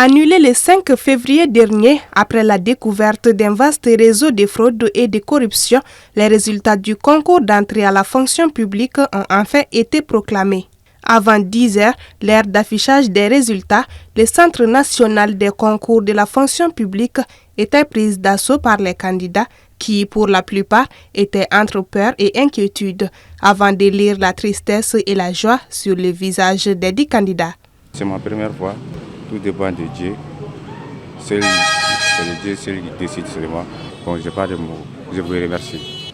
Annulé le 5 février dernier, après la découverte d'un vaste réseau de fraude et de corruption, les résultats du concours d'entrée à la fonction publique ont enfin été proclamés. Avant 10 heures, l'heure d'affichage des résultats, le Centre national des concours de la fonction publique était prise d'assaut par les candidats qui, pour la plupart, étaient entre peur et inquiétude avant de lire la tristesse et la joie sur le visage des 10 candidats. C'est ma première fois. Tout dépend de Dieu. C'est le Dieu seul qui décide seulement. Bon, je n'ai pas de mots. Je vous remercie.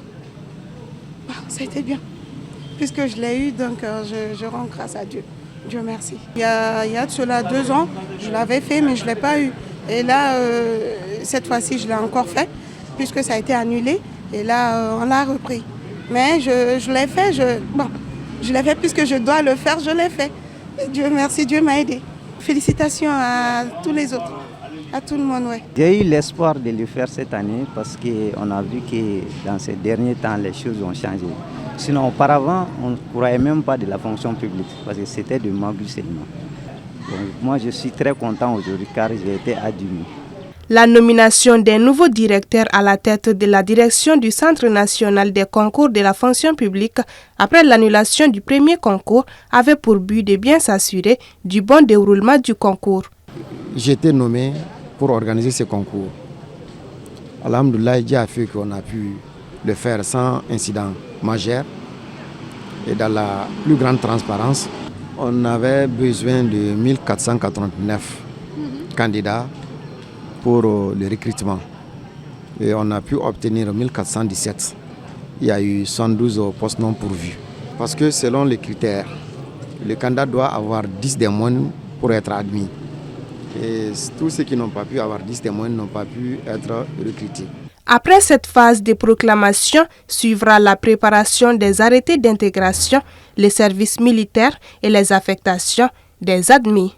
Ça a été bien. Puisque je l'ai eu, donc je rends grâce à Dieu. Dieu merci. Il y a de cela 2 ans, je l'avais fait, mais je ne l'ai pas eu. Et là, cette fois-ci, je l'ai encore fait, puisque ça a été annulé. Et là, on l'a repris. Mais je l'ai fait, je l'ai fait puisque je dois le faire, je l'ai fait. Et Dieu merci, Dieu m'a aidé. Félicitations à tous les autres, à tout le monde. Ouais. J'ai eu l'espoir de le faire cette année parce qu'on a vu que dans ces derniers temps, les choses ont changé. Sinon, auparavant, on ne croyait même pas de la fonction publique parce que c'était de magie seulement. Donc, moi, je suis très content aujourd'hui car j'ai été admis. La nomination d'un nouveau directeur à la tête de la direction du Centre national des concours de la fonction publique après l'annulation du premier concours avait pour but de bien s'assurer du bon déroulement du concours. J'ai été nommé pour organiser ce concours. Alhamdoulilah, Dieu a fait qu'on a pu le faire sans incident majeur et dans la plus grande transparence. On avait besoin de 1489 candidats pour le recrutement. Et on a pu obtenir 1417. Il y a eu 112 postes non pourvus. Parce que selon les critères, le candidat doit avoir 10 des moyens pour être admis. Et tous ceux qui n'ont pas pu avoir 10 des moyens n'ont pas pu être recrutés. Après cette phase de proclamation, suivra la préparation des arrêtés d'intégration, les services militaires et les affectations des admis.